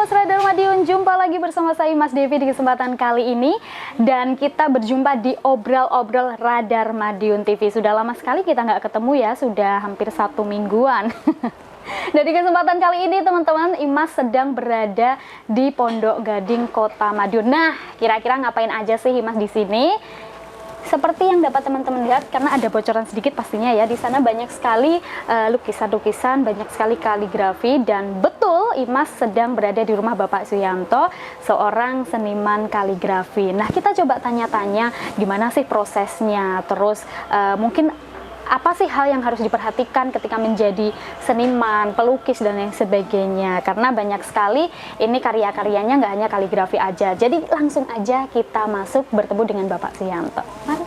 Pos Radar Madiun, jumpa lagi bersama saya Mas Devi di kesempatan kali ini. Dan kita berjumpa di Obrol-Obrol Radar Madiun TV. Sudah lama sekali kita nggak ketemu ya, sudah hampir 1 mingguan. Dan di kesempatan kali ini teman-teman, Imas sedang berada di Pondok Gading, Kota Madiun. Nah, kira-kira ngapain aja sih Imas di sini? Seperti yang dapat teman-teman lihat, karena ada bocoran sedikit pastinya ya, di sana banyak sekali lukisan-lukisan, banyak sekali kaligrafi, dan betul Imas sedang berada di rumah Bapak Suyanto, seorang seniman kaligrafi. Nah, kita coba tanya-tanya gimana sih prosesnya, terus mungkin apa sih hal yang harus diperhatikan ketika menjadi seniman, pelukis, dan lain sebagainya. Karena banyak sekali ini karya-karyanya nggak hanya kaligrafi aja. Jadi langsung aja kita masuk bertemu dengan Bapak Suyanto. Mari.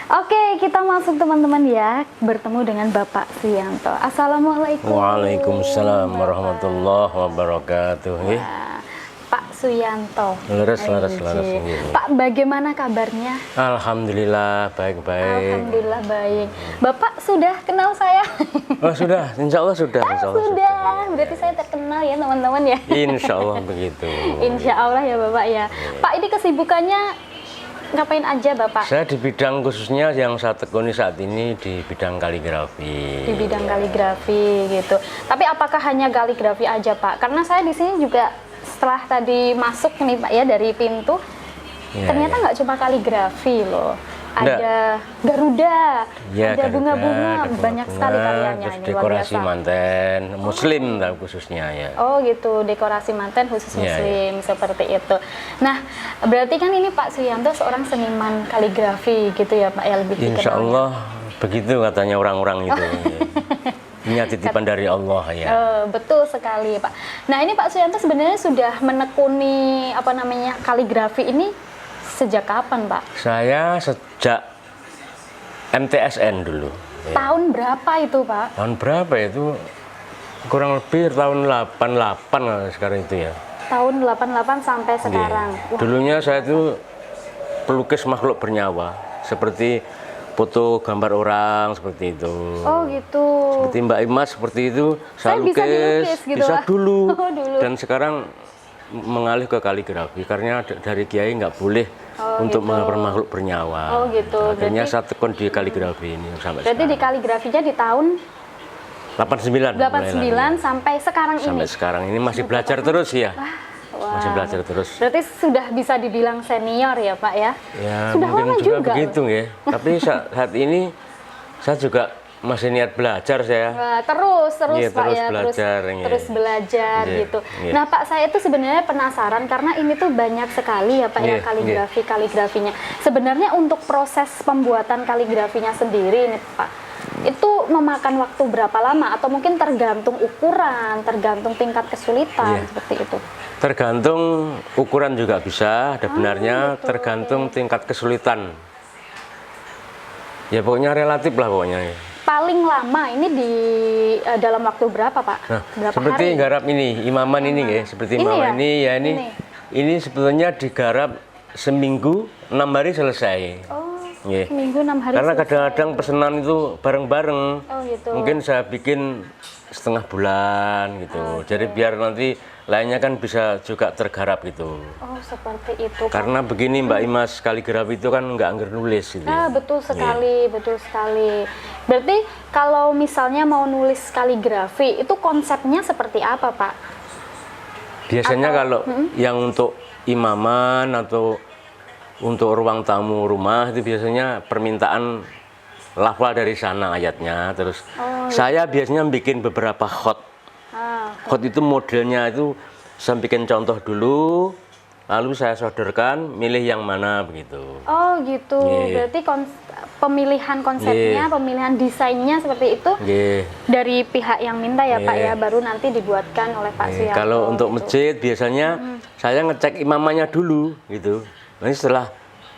Oke, kita masuk teman-teman ya, bertemu dengan Bapak Suyanto. Assalamualaikum. Waalaikumsalam warahmatullahi wabarakatuh. Pak Suyanto. Laras. Pak, bagaimana kabarnya? Alhamdulillah baik-baik. Alhamdulillah baik. Bapak sudah kenal saya? Oh sudah, insya Allah sudah. Sudah. Berarti saya terkenal ya teman-teman ya? Insya Allah begitu. Insya Allah ya Bapak ya. Pak, ini kesibukannya ngapain aja Bapak? Saya di bidang khususnya yang saya tekuni saat ini di bidang kaligrafi. Di bidang kaligrafi gitu. Tapi apakah hanya kaligrafi aja Pak? Karena saya di sini juga setelah tadi masuk nih Pak ya dari pintu, ternyata nggak cuma kaligrafi loh. Ada Garuda, ada bunga-bunga, banyak sekali karyanya. Terus dekorasi manten, Muslim lah khususnya ya. Oh gitu, dekorasi manten khusus Muslim, seperti itu. Nah, berarti kan ini Pak Suyanto seorang seniman kaligrafi gitu ya Pak ya, lebih dikenal. Insya Allah begitu katanya orang-orang itu. Ini titipan dari Allah ya. Betul sekali Pak. Nah ini Pak Suyanto sebenarnya sudah menekuni kaligrafi ini sejak kapan Pak? Saya sejak MTSN dulu. Tahun berapa itu Pak? Tahun berapa itu? Kurang lebih tahun 88 sekarang itu ya. Tahun 88 sampai sekarang. Dulunya saya itu pelukis makhluk bernyawa, seperti foto gambar orang seperti itu. Oh gitu. Seperti Mbak Imas seperti itu, saya lukis gitu bisa dulu. dulu. Dan sekarang mengalih ke kaligrafi karena dari kiai nggak boleh untuk menggambar makhluk bernyawa. Oh gitu. Akhirnya saya tekun di kaligrafi ini sampai berarti sekarang. Di kaligrafinya di tahun 89 sampai sekarang ini. Sampai sekarang ini masih belajar terus ya. Masih belajar terus. Berarti sudah bisa dibilang senior ya Pak ya? Ya sudah mungkin lama juga begitu ya. Tapi saat ini saya juga masih niat belajar saya. Wah, terus ya, Pak terus ya, belajar, terus belajar gitu. Nah Pak, saya itu sebenarnya penasaran karena ini tuh banyak sekali ya Pak ya kaligrafinya. Sebenarnya untuk proses pembuatan kaligrafinya sendiri nih Pak, itu memakan waktu berapa lama atau mungkin tergantung ukuran, tergantung tingkat kesulitan seperti itu? Tergantung ukuran juga bisa, ada benarnya, tergantung tingkat kesulitan. Ya pokoknya relatif lah pokoknya. Paling lama ini di dalam waktu berapa Pak? Nah, berapa seperti hari? garap ini, imaman ini ya, seperti imaman ini sebetulnya digarap seminggu 6 hari selesai. Seminggu 6 hari. Karena kadang-kadang pesanan itu bareng-bareng. Gitu. Mungkin saya bikin setengah bulan gitu. Jadi biar nanti lainnya kan bisa juga tergarap gitu. Oh seperti itu. Karena begini Mbak Imas, kaligrafi itu kan nggak anggar nulis gitu. Betul sekali, betul sekali. Berarti kalau misalnya mau nulis kaligrafi itu konsepnya seperti apa Pak? Biasanya kalau yang untuk imaman atau untuk ruang tamu rumah itu biasanya permintaan lafal dari sana ayatnya. Terus saya biasanya bikin beberapa khot. Khot itu modelnya itu saya bikin contoh dulu, lalu saya sodorkan, milih yang mana begitu. Oh gitu. Berarti pemilihan konsepnya, pemilihan desainnya seperti itu dari pihak yang minta ya Pak ya, baru nanti dibuatkan oleh Pak Suyanto. Kalau untuk masjid biasanya saya ngecek imamannya dulu gitu. Nanti setelah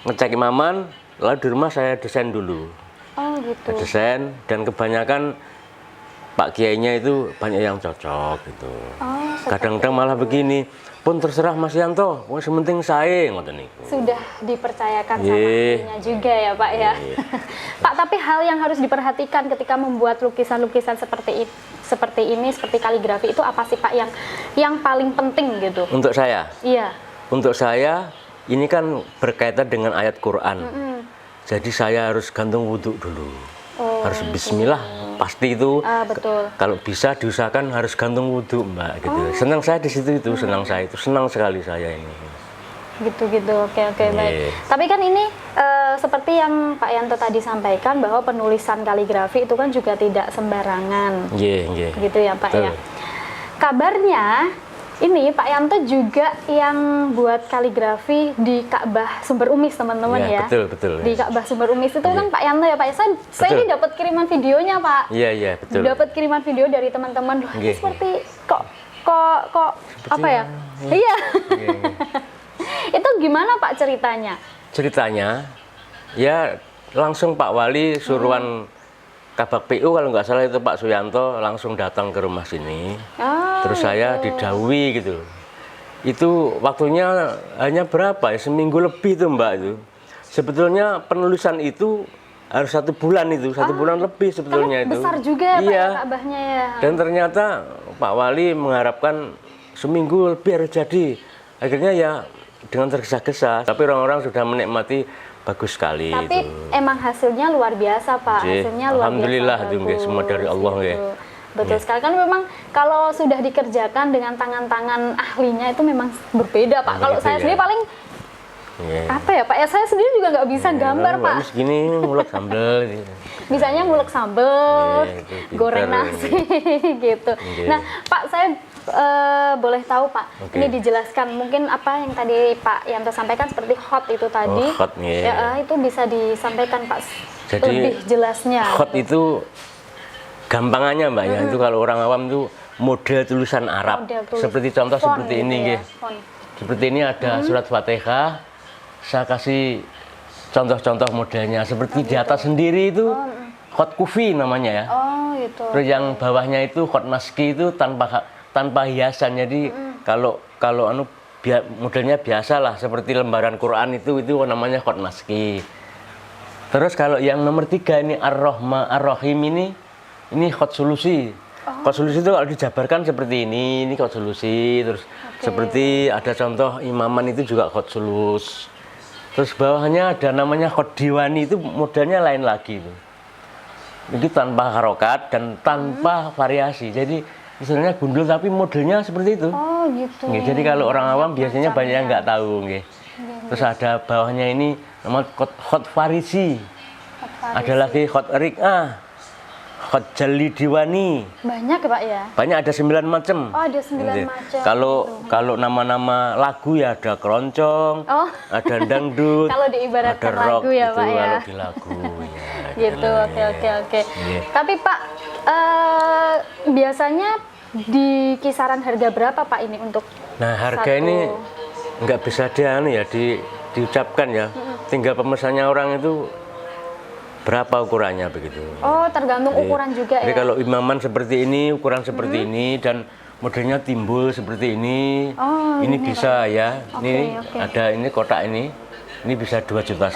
ngecek imaman, lalu di rumah saya desain dulu. Oh gitu. Desain, dan kebanyakan Pak Kiainya itu banyak yang cocok gitu. Kadang-kadang malah begini, pun terserah Mas Yanto, wis penting sae ngoten niku. Sudah dipercayakan sama Nggih. ahlinya juga ya Pak ya. Pak, tapi hal yang harus diperhatikan ketika membuat lukisan-lukisan seperti ini, seperti kaligrafi itu apa sih Pak yang paling penting gitu? Untuk saya, Iya. untuk saya ini kan berkaitan dengan ayat Quran. Jadi saya harus gantung wudhu dulu. Oh, Harus bismillah, pasti itu. betul. Kalau bisa diusahakan harus gantung wudhu, Mbak, gitu. Senang saya di situ itu, senang sekali saya ini. Gitu. Oke, baik. Iya. Tapi kan ini seperti yang Pak Yanto tadi sampaikan bahwa penulisan kaligrafi itu kan juga tidak sembarangan. Nggih. Gitu ya Pak Betul. ya. Kabarnya ini Pak Yanto juga yang buat kaligrafi di Ka'bah Sumber Umis teman-teman ya. Betul. Di Ka'bah Sumber Umis itu kan Pak Yanto ya Pak ya. Saya ini dapat kiriman videonya Pak. Iya, betul. Dapat kiriman video dari teman-teman. Loh, ini Nggih. seperti kok apa ya? Iya. Iya. Nggih. Itu gimana Pak ceritanya? Ceritanya, ya langsung Pak Wali suruhan Kabak PU kalau nggak salah itu Pak Suyanto langsung datang ke rumah sini. Terus saya didhawuhi gitu. Itu waktunya hanya berapa ya? Seminggu lebih tuh Mbak itu. Sebetulnya penulisan itu harus 1 bulan itu, 1 bulan lebih sebetulnya Karena itu. besar juga ya Pak Iya. ya Ka'bahnya ya. Dan ternyata Pak Wali mengharapkan seminggu lebih harus jadi. Akhirnya ya dengan tergesa-gesa. Tapi orang-orang sudah menikmati bagus sekali. Tapi itu. emang hasilnya luar biasa Pak. Nggih. Hasilnya luar Alhamdulillah biasa. itu nggih, bagus, semua dari Allah nggih. gitu. Betul sekali kan memang kalau sudah dikerjakan dengan tangan-tangan ahlinya itu memang berbeda Pak. Kalau Begitu saya ya. sendiri paling Nggih. apa ya Pak ya, saya sendiri juga nggak bisa gambar Pak. Terus gini ngulek sambel gitu. Bisanya ngulek sambel, Iya, itu pinter. goreng nasi gitu. Iya. Nah Pak, saya boleh tahu Pak, Oke. ini dijelaskan mungkin apa yang tadi Pak Yanto sampaikan seperti hot itu tadi. Oh, hot, iya. Ya, itu bisa disampaikan Pak Jadi, lebih jelasnya. Khot gitu. itu gampangannya Mbak ya, itu kalau orang awam itu model tulisan Arab. Model tulis Seperti contoh font seperti gitu ini ya, nggih. font. Seperti ini ada surat Fatihah. Saya kasih contoh-contoh modelnya seperti di atas sendiri itu khot kufi namanya ya. Oh gitu. Terus yang bawahnya itu khot maski itu tanpa hiasan. Jadi kalau modelnya biasa lah seperti lembaran Quran itu namanya khot maski. Terus kalau yang nomor 3 ini Ar-Rahim ini khot solusi. Khot solusi itu kalau dijabarkan seperti ini khot solusi. Terus seperti ada contoh imaman itu juga khot sulus. Terus bawahnya ada namanya khot diwani, itu modelnya lain lagi itu. Itu tanpa harokat dan tanpa variasi. Jadi misalnya gundul tapi modelnya seperti itu. Oh gitu. Nggih, jadi kalau orang awam biasanya banyak yang nggak tahu nggih. Terus ada bawahnya ini nama khot farisi. Ada lagi khot riqah, khot jali diwani. Banyak ya Pak ya? Banyak, ada 9 macam. Oh ada 9 macam. Kalau nama-nama lagu ya ada keroncong, Oh. ada dangdut, Kalau diibaratkan ada rock lagu ya, gitu, Pak, ya. kalau di lagu ya. Gitu, oke. Iya. Tapi Pak, biasanya di kisaran harga berapa Pak ini untuk Nah, harga satu- ini nggak bisa diucapkan ya. Tinggal pemesannya orang itu berapa ukurannya begitu. Oh, tergantung ukuran juga Jadi ya? kalau imaman seperti ini, ukuran seperti ini, dan modelnya timbul seperti ini, Oh, ini ini, bisa ya. Oke, Ini oke. ada ini kotak ini bisa 2,5 juta.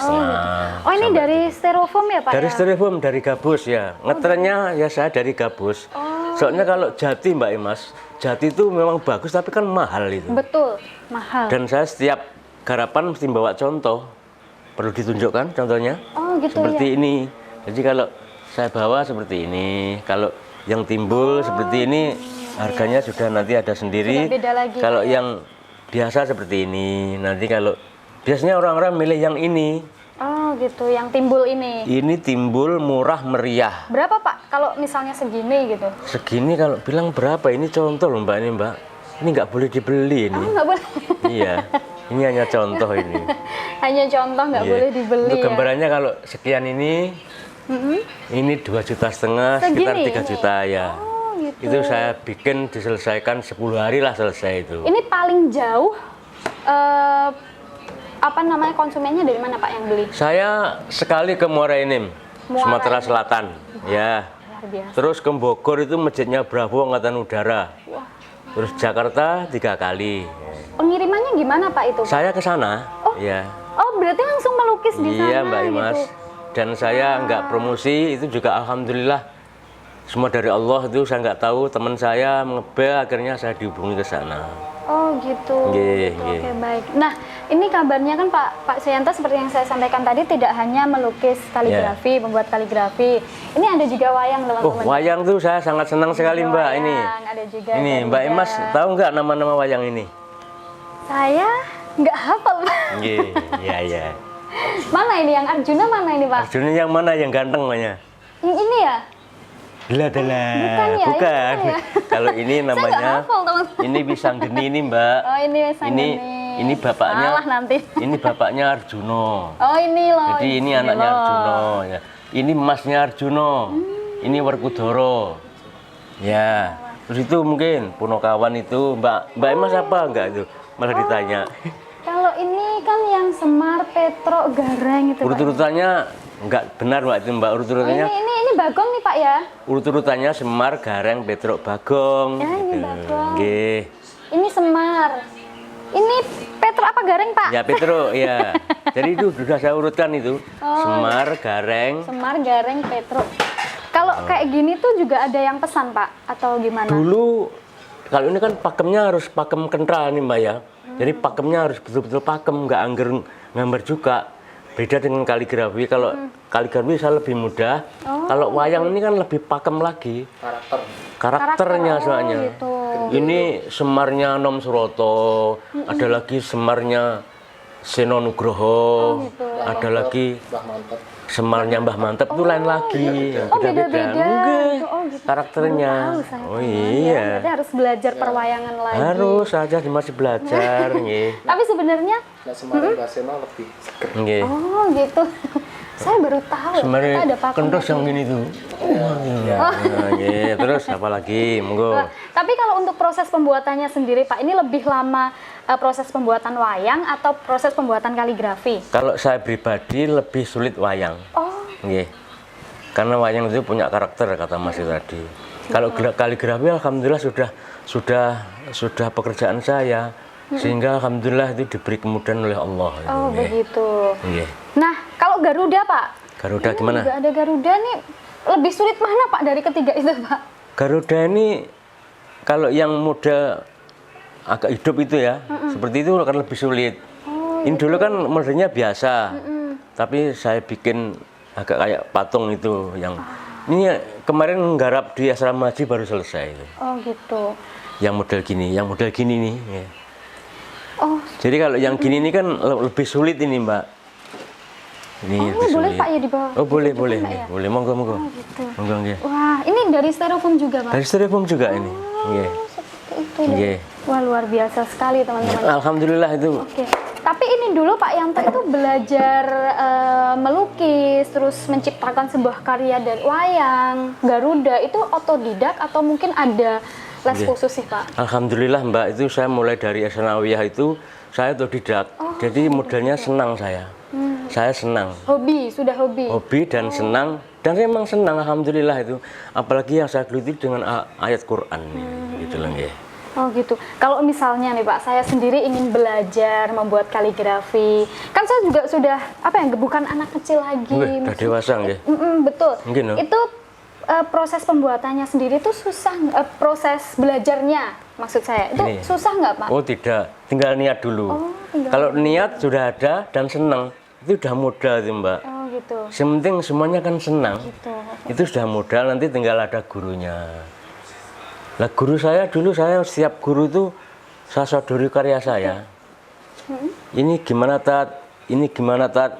Oh, ini Sampai dari styrofoam ya Pak dari ya? styrofoam, dari gabus ya. Ngetrennya ya saya dari gabus. Soalnya kalau jati Mbak Imas, jati itu memang bagus tapi kan mahal itu. Betul, mahal. Dan saya setiap garapan mesti bawa contoh. Perlu ditunjukkan contohnya. Oh gitu Seperti ya? ini. Jadi kalau saya bawa seperti ini, kalau yang timbul seperti ini harganya sudah nanti ada sendiri. Sudah beda lagi, Kalau Pak, ya? yang biasa seperti ini, nanti kalau biasanya orang-orang milih yang ini. Oh gitu, yang timbul ini. Ini timbul murah meriah. Berapa Pak kalau misalnya segini gitu? Segini kalau bilang berapa? Ini contoh loh Mbak, ini Mbak. Ini nggak boleh dibeli ini. Oh nggak boleh. Iya, ini hanya contoh ini. Hanya contoh, nggak Iya. boleh dibeli Untuk ya? gambarannya kalau sekian ini 2,5 juta, sekitar Segini 3 ini? juta ya. Oh gitu. Itu saya bikin diselesaikan 10 hari lah selesai itu. Ini paling jauh apa namanya konsumennya dari mana Pak yang beli? Saya sekali ke Muara Enim, Muara Sumatera Enim. Selatan. Ya. Luar biasa. Terus ke Bogor itu masjidnya Bravo Angkatan Udara. Wah, Terus Jakarta 3 kali. Pengirimannya gimana Pak itu? Saya ke sana. Oh. Ya. Oh, berarti langsung melukis di sana Iya Mbak Imas. gitu. Dan saya nggak promosi, itu juga alhamdulillah semua dari Allah. Itu saya nggak tahu, teman saya ngebel, akhirnya saya dihubungi ke sana. Oh gitu. Nggih, Gitu. nggih. Oke, baik. Nah, ini kabarnya kan Pak Suyanto seperti yang saya sampaikan tadi tidak hanya melukis kaligrafi, membuat kaligrafi. Ini ada juga wayang Oh, teman-teman. wayang tuh saya sangat senang sekali Mbak Wayang, ini. ada juga Ini Garuda. Mbak Imas tahu nggak nama-nama wayang ini? Saya nggak hafal. Nggih, iya iya. Mana ini yang Arjuna, mana ini Pak? Arjuna yang mana yang ganteng namanya? Yang ini ya? Dela-dela. Bukan ya, Bukan. ini ya. Kalau ini Saya nggak namanya hafal teman-teman. ini Bisanggeni ini Mbak. Oh ini Sanggeni. Ini bapaknya. Salah nanti. Ini bapaknya Arjuno. Oh ini loh. Jadi ini anaknya loh. Arjuno ya. Ini masnya Arjuno. Ini Werkudara. Ya. Terus itu mungkin Punokawan itu Mbak Imas apa enggak itu? Malah ditanya. Kalau ini kan yang Semar, Petro, Gareng itu Pak. Urut-urutannya enggak benar Mbak itu Mbak. Oh, Urut-urutannya ini Bagong nih Pak ya. urut-urutannya Semar, Gareng, Petruk, Bagong. Ya, ini gitu. Bagong. Nggih. Ini Semar. Ini Petro apa Gareng Pak? Ya Petruk ya. Jadi itu sudah saya urutkan itu. Oh. Semar, Gareng. Semar, Gareng, Petro. Kalau kayak gini tuh juga ada yang pesan Pak atau gimana? Dulu kalau ini kan pakemnya harus pakem kental nih Mbak ya. Jadi pakemnya harus betul-betul pakem, nggak angger gambar juga. Beda dengan kaligrafi. Kalau kaligrafi saya lebih mudah. Kalau wayang ini kan lebih pakem lagi. Karakternya Karakter, soalnya. gitu. Ini Semarnya Nom Suroto, ada lagi Semarnya Seno Nugroho, gitu. ada lagi Semarnya Mbah Mantep itu lain lagi. Yang Oh beda-beda. Nggih, Gitu. Oh gitu. karakternya. Baru tahu saya, Oh teman. iya. Ya, berarti harus belajar perwayangan lagi. Harus saja masih belajar nggih. Tapi sebenarnya Nah, Semarang Baseno lebih seger. Nggih. oh gitu. Saya baru tahu ya, Semari ternyata ada pakem. kentos yang gini tuh. Nah, nggih. Terus apa lagi? Monggo. Nah, tapi kalau untuk proses pembuatannya sendiri Pak, ini lebih lama proses pembuatan wayang atau proses pembuatan kaligrafi? Kalau saya pribadi lebih sulit wayang. Oh, Nggih. Karena wayang itu punya karakter kata Mas itu tadi. Kalau kaligrafi alhamdulillah sudah pekerjaan saya sehingga alhamdulillah itu diberi kemudahan oleh Allah. oh Nggih. begitu. Nggih. Nah, kalau Garuda Pak, Garuda ini gimana? juga ada Garuda nih, lebih sulit mana Pak dari ketiga itu Pak? Garuda ini kalau yang muda agak hidup itu ya, seperti itu akan lebih sulit. Ini dulu kan modelnya biasa, tapi saya bikin agak kayak patung itu yang ini kemarin nggarap di asrama haji baru selesai itu. Oh gitu. Yang model gini nih. Ya. Oh, Jadi kalau yang gini ini kan lebih sulit ini Mbak. Ini lebih boleh sulit. Pak ya di bawah? Oh boleh boleh, Mbak, nggih. ya? Boleh monggo monggo. Gitu. Monggo nggih. Wah, ini dari styrofoam juga Pak? Dari styrofoam juga ini. Nggih. Oh, seperti itu ya. Nggih. Wah, luar biasa sekali teman-teman. Alhamdulillah itu. Oke, tapi ini dulu Pak Yanto itu belajar melukis, terus menciptakan sebuah karya dari wayang, Garuda, itu otodidak atau mungkin ada les Iya. khusus sih Pak? Alhamdulillah Mbak, itu saya mulai dari Sanawiyah itu saya otodidak. Jadi modelnya senang saya. Saya senang. Hobi, sudah hobi? Hobi dan senang. Dan saya memang senang alhamdulillah itu. Apalagi yang saya geluti dengan ayat Quran. Gitu loh nggih. Oh gitu. Kalau misalnya nih Pak, saya sendiri ingin belajar membuat kaligrafi. Kan saya juga sudah bukan anak kecil lagi. Wih, udah dewasa nggih. Betul. Mungkin, no? Itu proses pembuatannya sendiri itu susah, proses belajarnya maksud saya itu Ini. susah nggak Pak? Oh tidak, tinggal niat dulu. Oh, tinggal Kalau niat sudah ada dan senang, itu sudah modal itu Mbak. Oh gitu. Sementing semuanya kan senang. Gitu. Itu sudah modal, nanti tinggal ada gurunya. Lah guru saya dulu, saya setiap guru itu saya sodori karya saya. Ini gimana tat, ini gimana tat,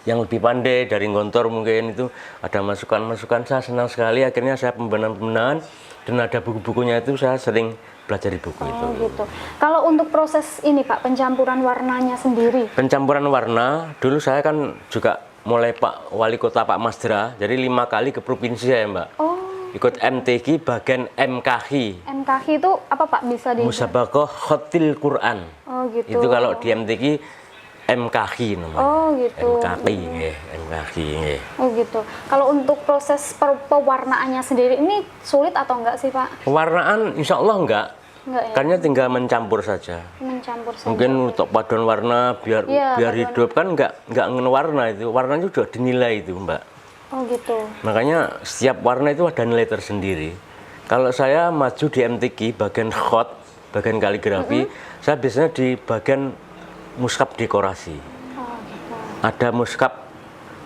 yang lebih pandai dari Gontor mungkin itu ada masukan-masukan, saya senang sekali. Akhirnya saya pembenahan dan ada buku-bukunya itu saya sering belajar di buku itu. Oh gitu. Kalau untuk proses ini Pak, pencampuran warnanya sendiri. Pencampuran warna, dulu saya kan juga mulai Pak Wali Kota Pak Masdra, jadi 5 kali ke provinsi saya Mbak. Oh, Ikut MTQ bagian MKH. MKH itu apa Pak, bisa di? Musabakoh Khotil Quran. Oh gitu. Itu kalau di MTQ MKH namanya. Oh gitu. MKP nggih, MKH nggih. Oh gitu. Kalau untuk proses pewarnaannya sendiri ini sulit atau enggak sih Pak? Pewarnaan insya Allah enggak. Enggak ya? Karena tinggal mencampur saja. Mencampur saja. Mungkin untuk paduan warna biar Iya, biar paduan. hidup kan nggak warna itu. Warnanya sudah dinilai itu, Mbak. Oh gitu. Makanya setiap warna itu ada nilai tersendiri. Kalau saya maju di MTQ bagian khot, bagian kaligrafi, saya biasanya di bagian muskap dekorasi. Oh gitu. Ada muskap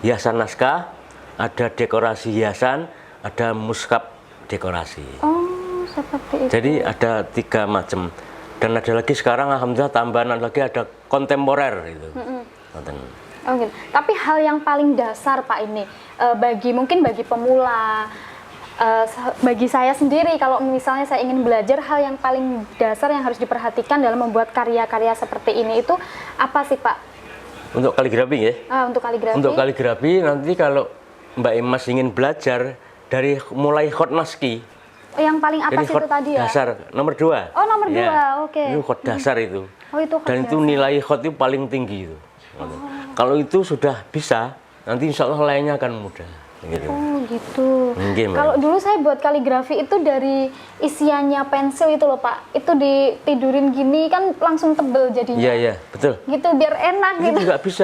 hiasan naskah, ada dekorasi hiasan, ada muskap dekorasi. Oh seperti itu. Jadi ada 3 macam. Dan ada lagi sekarang alhamdulillah tambahan lagi ada kontemporer itu. Ngoten. Oh gitu. Tapi hal yang paling dasar Pak ini mungkin bagi pemula, bagi saya sendiri kalau misalnya saya ingin belajar, hal yang paling dasar yang harus diperhatikan dalam membuat karya-karya seperti ini itu apa sih Pak? Untuk kaligrafi ya. Untuk kaligrafi. Untuk kaligrafi nanti kalau Mbak Imas ingin belajar dari mulai khot naski. Yang paling atas Jadi itu khot tadi ya? dasar nomor 2. Oh nomor 2, Ya. oke. Itu khot dasar itu. Oh itu khot Dan itu dasar. nilai khot itu paling tinggi itu. Kalau itu sudah bisa, nanti insya Allah lainnya akan mudah. Gitu. Oh gitu. Nggih, Mbak. Kalau dulu saya buat kaligrafi itu dari isiannya pensil itu loh Pak. Itu ditidurin gini kan langsung tebel jadinya. Iya, iya, betul. Gitu biar enak Itu gitu. juga bisa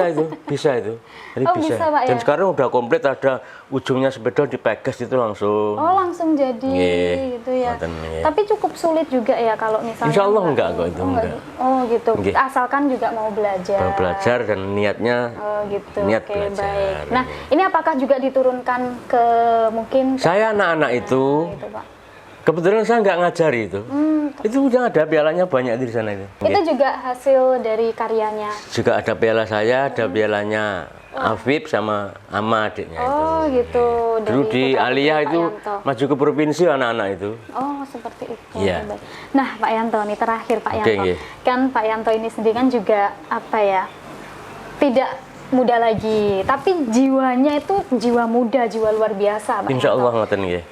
itu. Jadi Oh, bisa, Pak, Dan ya? sekarang udah komplit, ada ujungnya spedol dipeges itu langsung. Oh langsung jadi Nggih, gitu ya. ngoten, nggih. Tapi cukup sulit juga ya kalau misalnya. Insya Allah enggak kok itu, Oh, enggak. Oh gitu. Nggih. Asalkan juga mau belajar. Mau belajar dan niatnya Oh gitu. niat Oke, belajar. baik. Nah, ini apakah juga diturunkan ke mungkin Saya anak-anak itu gitu, Pak? kebetulan saya nggak ngajari itu. Itu udah ada pialanya banyak di sana itu. Itu Nggih. juga hasil dari karyanya. Juga ada piala saya, ada pialanya Afif sama Ama adiknya itu. Oh gitu. Dulu Dari di putra-putri Aliyah Pak itu Yanto. maju ke provinsi anak-anak itu. Oh seperti itu. Iya. Baik. Nah Pak Yanto nih terakhir Pak Oke, Yanto. nggih. Kan Pak Yanto ini sendiri kan juga apa ya? Tidak muda lagi, tapi jiwanya itu jiwa muda, jiwa luar biasa Pak Insya Yanto. Allah ngoten nggih.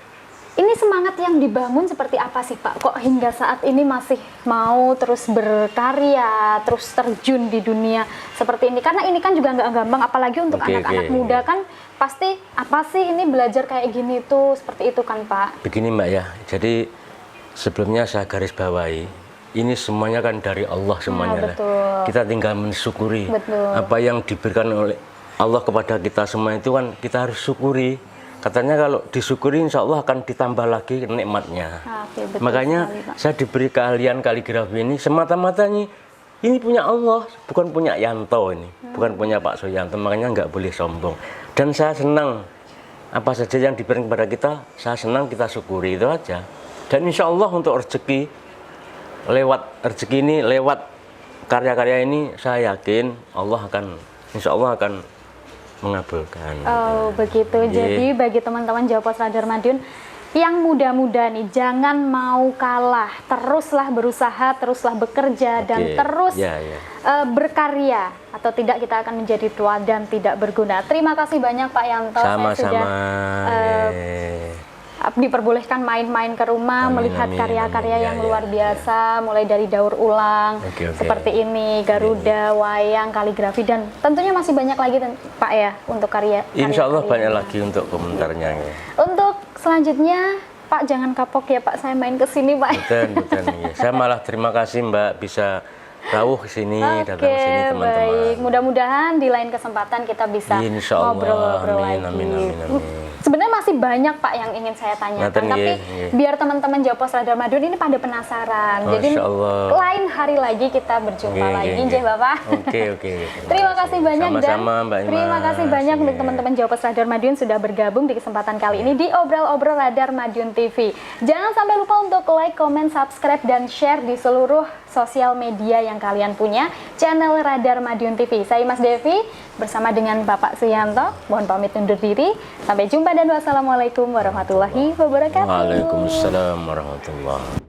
Ini semangat yang dibangun seperti apa sih Pak? Kok hingga saat ini masih mau terus berkarya, terus terjun di dunia seperti ini? Karena ini kan juga nggak gampang, apalagi untuk Oke, anak-anak oke. muda kan pasti apa sih ini belajar kayak gini tuh, seperti itu kan Pak? Begini Mbak ya, jadi sebelumnya saya garis bawahi, ini semuanya kan dari Allah semuanya. betul. Kita tinggal mensyukuri Betul. apa yang diberikan oleh Allah kepada kita semua itu kan kita harus syukuri. Katanya kalau disyukuri insya Allah akan ditambah lagi nikmatnya. Oke, betul Makanya sekali, Pak. saya diberi keahlian kaligrafi ini semata-mata ini punya Allah, bukan punya Yanto ini, bukan punya Pak Suyanto. Makanya nggak boleh sombong. Dan saya senang apa saja yang diberikan kepada kita, saya senang kita syukuri itu aja. Dan insya Allah untuk rezeki lewat karya-karya ini, saya yakin Allah insya Allah akan mengabulkan. Oh begitu. Iya. Jadi bagi teman-teman Jawa Pos Radar Madiun yang muda-muda nih, jangan mau kalah, teruslah berusaha, teruslah bekerja dan Oke. terus Ya, ya. berkarya, atau tidak kita akan menjadi tua dan tidak berguna. Terima kasih banyak Pak Yanto. Saya sudah Sama-sama. diperbolehkan main-main ke rumah, Amin, melihat amin, karya-karya amin. Ya, yang ya, luar biasa, mulai dari daur ulang Oke, oke. seperti ini, Garuda, wayang, kaligrafi, dan tentunya masih banyak lagi Pak ya untuk karya. Insya Allah banyak karya-karyanya. lagi untuk komentarnya. Ya. Untuk selanjutnya Pak jangan kapok ya Pak, saya main ke sini Pak. Betul. Ya. Saya malah terima kasih Mbak bisa rawuh ke sini, datang Oke, ke sini teman-teman. baik. Mudah-mudahan di lain kesempatan kita bisa Insya Allah. ngobrol-ngobrol Amin, lagi. amin, amin, amin. Sebenarnya masih banyak Pak yang ingin saya tanyakan, Ngaten, tapi nggih. biar teman-teman Jawa Pos Radar Madiun ini pada penasaran. Jadi Masya Allah. lain hari lagi kita berjumpa Nggih, lagi, nggih, nggih nggih. Bapak. Oke. Terima kasih banyak Sama-sama, Mbak Imas. terima kasih banyak untuk Iya. teman-teman Jawa Pos Radar Madiun sudah bergabung di kesempatan kali ini di Obrol-Obrol Radar Madiun TV. Jangan sampai lupa untuk like, comment, subscribe, dan share di seluruh sosial media yang kalian punya channel Radar Madiun TV. Saya Mas Devi bersama dengan Bapak Suyanto. Mohon pamit undur diri. Sampai jumpa dan wassalamualaikum warahmatullahi wabarakatuh. Waalaikumsalam warahmatullahi.